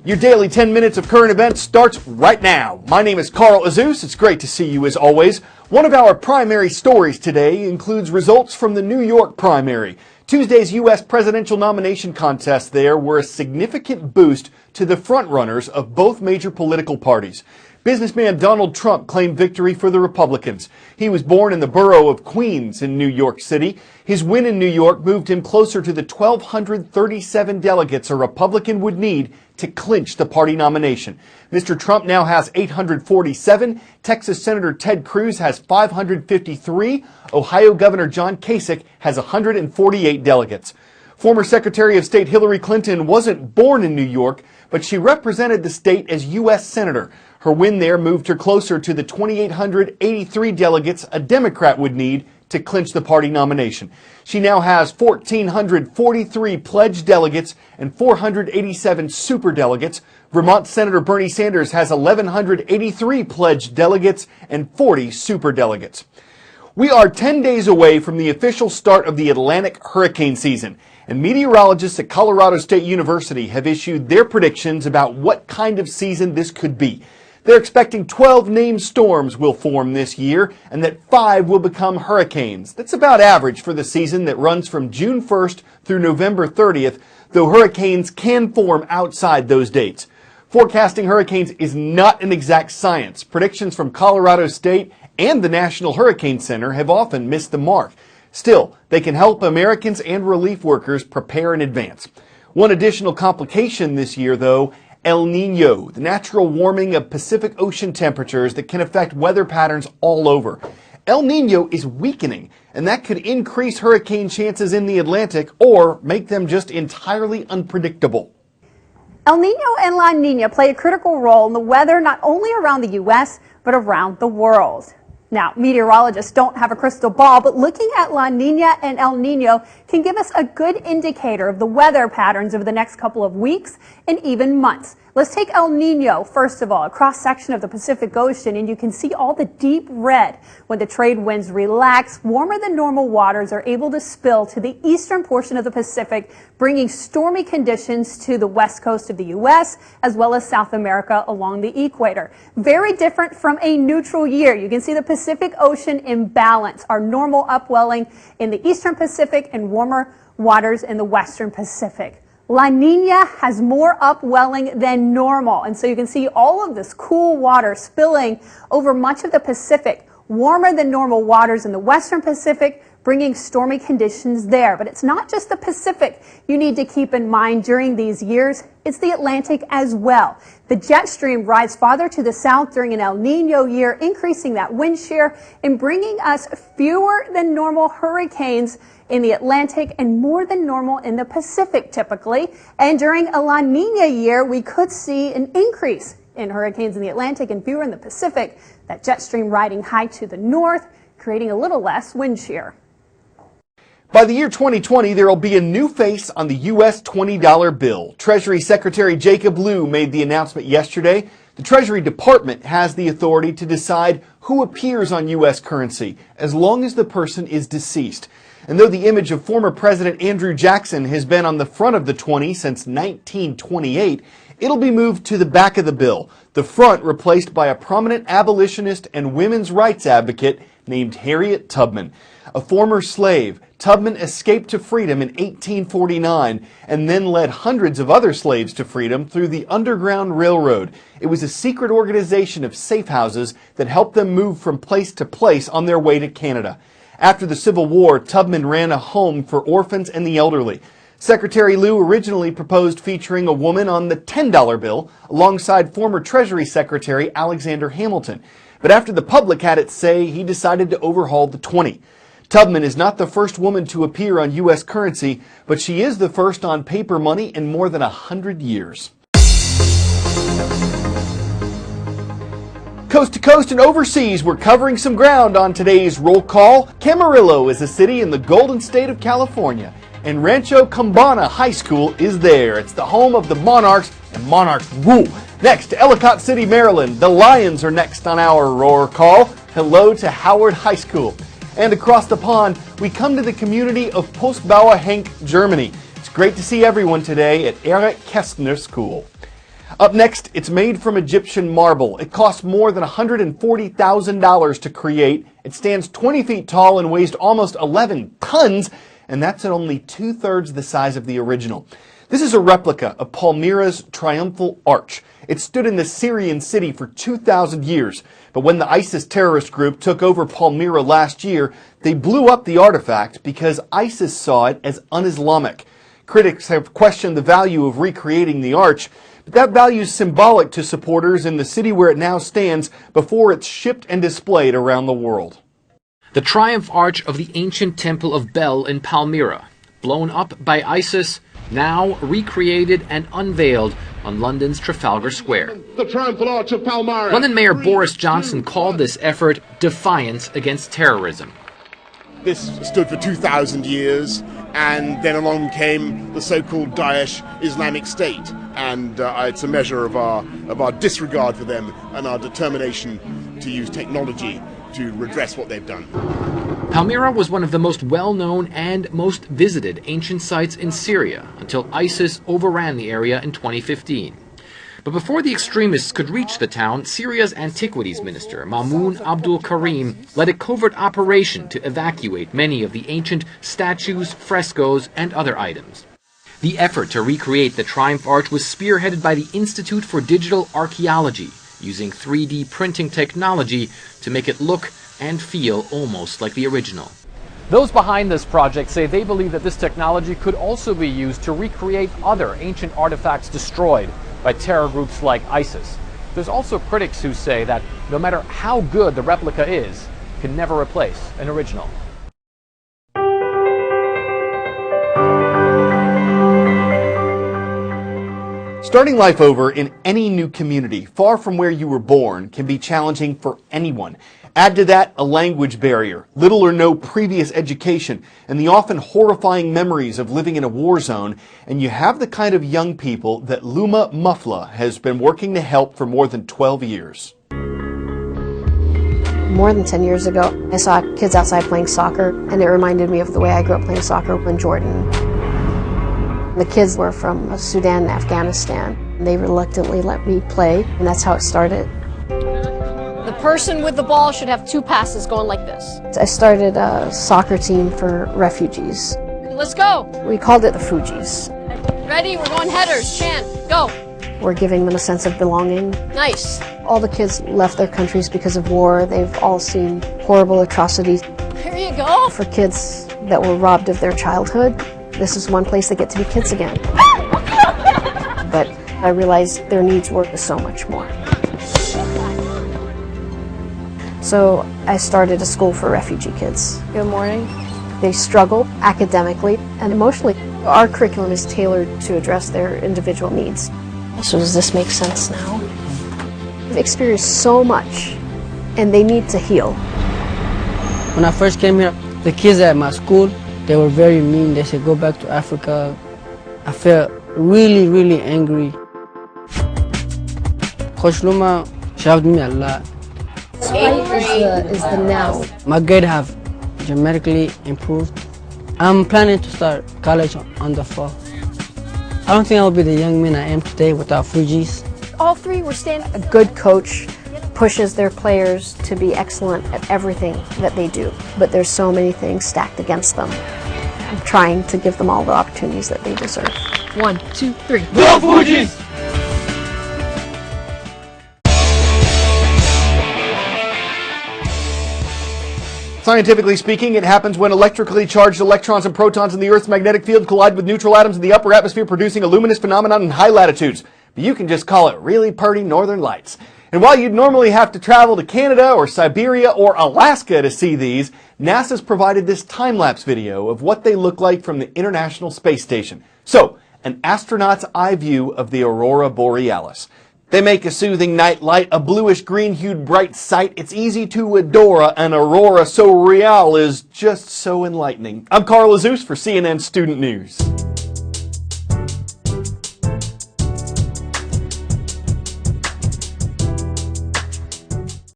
Your daily 10 minutes of current events starts right now. My name is Carl Azus. It's great to see you as always. One of our primary stories today includes results from the New York primary. Tuesday's U.S. presidential nomination contest there were a significant boost to the frontrunners of both major political parties. Businessman Donald Trump claimed victory for the Republicans. He was born in the borough of Queens in New York City. His win in New York moved him closer to the 1,237 delegates a Republican would need to clinch the party nomination. Mr. Trump now has 847. Texas Senator Ted Cruz has 553. Ohio Governor John Kasich has 148 delegates. Former Secretary of State Hillary Clinton wasn't born in New York, but she represented the state as U.S. Senator. Her win there moved her closer to the 2,883 delegates a Democrat would need to clinch the party nomination. She now has 1,443 pledged delegates and 487 superdelegates. Vermont Senator Bernie Sanders has 1,183 pledged delegates and 40 superdelegates. We are 10 days away from the official start of the Atlantic hurricane season, and meteorologists at Colorado State University have issued their predictions about what kind of season this could be. They're expecting 12 named storms will form this year and that 5 will become hurricanes. That's about average for the season that runs from June 1st through November 30th, though hurricanes can form outside those dates. Forecasting hurricanes is not an exact science. Predictions from Colorado State and the National Hurricane Center have often missed the mark. Still, they can help Americans and relief workers prepare in advance. One additional complication this year, though, El Niño, the natural warming of Pacific Ocean temperatures that can affect weather patterns all over. El Niño is weakening, and that could increase hurricane chances in the Atlantic or make them just entirely unpredictable. El Niño and La Niña play a critical role in the weather not only around the U.S., but around the world. Now, meteorologists don't have a crystal ball, but looking at La Niña and El Niño can give us a good indicator of the weather patterns over the next couple of weeks and even months. Let's take El Niño, first of all, a cross-section of the Pacific Ocean, and you can see all the deep red. When the trade winds relax, warmer than normal waters are able to spill to the eastern portion of the Pacific, bringing stormy conditions to the west coast of the U.S. as well as South America along the equator. Very different from a neutral year. You can see the Pacific Ocean in balance, our normal upwelling in the eastern Pacific and warmer waters in the western Pacific. La Niña has more upwelling than normal, and so you can see all of this cool water spilling over much of the Pacific, warmer than normal waters in the western Pacific, bringing stormy conditions there. But it's not just the Pacific you need to keep in mind during these years, it's the Atlantic as well. The jet stream rides farther to the south during an El Niño year, increasing that wind shear and bringing us fewer than normal hurricanes in the Atlantic and more than normal in the Pacific typically. And during a La Niña year, we could see an increase in hurricanes in the Atlantic and fewer in the Pacific. That jet stream riding high to the north, creating a little less wind shear. By the year 2020, there will be a new face on the U.S. $20 bill. Treasury Secretary Jacob Lew made the announcement yesterday. The Treasury Department has the authority to decide who appears on U.S. currency, as long as the person is deceased. And though the image of former President Andrew Jackson has been on the front of the 20 since 1928, it'll be moved to the back of the bill, the front replaced by a prominent abolitionist and women's rights advocate named Harriet Tubman. A former slave, Tubman escaped to freedom in 1849 and then led hundreds of other slaves to freedom through the Underground Railroad. It was a secret organization of safe houses that helped them move from place to place on their way to Canada. After the Civil War, Tubman ran a home for orphans and the elderly. Secretary Lew originally proposed featuring a woman on the $10 bill alongside former Treasury Secretary Alexander Hamilton. But after the public had its say, he decided to overhaul the 20. Tubman is not the first woman to appear on U.S. currency, but she is the first on paper money in more than 100 years. Coast to coast and overseas, we're covering some ground on today's roll call. Camarillo is a city in the Golden State of California, and Rancho Cambana High School is there. It's the home of the Monarchs, and Monarchs rule. Next to Ellicott City, Maryland, the Lions are next on our roll call. Hello to Howard High School. And across the pond, we come to the community of Postbauer Henk, Germany. It's great to see everyone today at Erich Kästner School. Up next, it's made from Egyptian marble. It costs more than $140,000 to create. It stands 20 feet tall and weighs almost 11 tons, and that's at only 2/3 the size of the original. This is a replica of Palmyra's triumphal arch. It stood in the Syrian city for 2,000 years, but when the ISIS terrorist group took over Palmyra last year, they blew up the artifact because ISIS saw it as un-Islamic. Critics have questioned the value of recreating the arch, but that value is symbolic to supporters in the city where it now stands before it's shipped and displayed around the world. The triumph arch of the ancient temple of Bel in Palmyra, blown up by ISIS, now recreated and unveiled on London's Trafalgar Square. The triumphal arch of Palmyra. London Mayor Boris Johnson called this effort defiance against terrorism. This stood for 2,000 years, and then along came the so-called Daesh Islamic State, and it's a measure of our disregard for them and our determination to use technology to redress what they've done. Palmyra was one of the most well-known and most visited ancient sites in Syria until ISIS overran the area in 2015. But before the extremists could reach the town, Syria's Antiquities Minister, Mamoun Abdul Karim, led a covert operation to evacuate many of the ancient statues, frescoes, and other items. The effort to recreate the Triumph Arch was spearheaded by the Institute for Digital Archaeology, using 3D printing technology to make it look and feel almost like the original. Those behind this project say they believe that this technology could also be used to recreate other ancient artifacts destroyed by terror groups like ISIS. There's also critics who say that no matter how good the replica is, it can never replace an original. Starting life over in any new community, far from where you were born, can be challenging for anyone. Add to that a language barrier, little or no previous education, and the often horrifying memories of living in a war zone, and you have the kind of young people that Luma Mufla has been working to help for more than 12 years. More than 10 years ago, I saw kids outside playing soccer, and it reminded me of the way I grew up playing soccer in Jordan. The kids were from Sudan and Afghanistan. They reluctantly let me play, and that's how it started. The person with the ball should have 2 passes going like this. I started a soccer team for refugees. Let's go. We called it the Fugees. Ready? We're going headers. Chan, go. We're giving them a sense of belonging. Nice. All the kids left their countries because of war. They've all seen horrible atrocities. Here you go. For kids that were robbed of their childhood, this is one place they get to be kids again. But I realized their needs were so much more. So I started a school for refugee kids. Good morning. They struggle academically and emotionally. Our curriculum is tailored to address their individual needs. So does this make sense now? They've experienced so much and they need to heal. When I first came here, the kids at my school, they were very mean. They said, go back to Africa. I felt really, really angry. Coach Luma shoved me a lot. Spite is the now. My grades have dramatically improved. I'm planning to start college on the fall. I don't think I'll be the young man I am today without Fugees. All 3 were standing. A good coach pushes their players to be excellent at everything that they do, but there's so many things stacked against them. I'm trying to give them all the opportunities that they deserve. 1, 2, 3. Go Fugees! Scientifically speaking, it happens when electrically charged electrons and protons in the Earth's magnetic field collide with neutral atoms in the upper atmosphere, producing a luminous phenomenon in high latitudes. But you can just call it really purty northern lights. And while you'd normally have to travel to Canada or Siberia or Alaska to see these, NASA's provided this time-lapse video of what they look like from the International Space Station. So, an astronaut's eye view of the aurora borealis. They make a soothing night light, a bluish-green-hued bright sight. It's easy to adore. An aurora so real is just so enlightening. I'm Carl Azus for CNN Student News.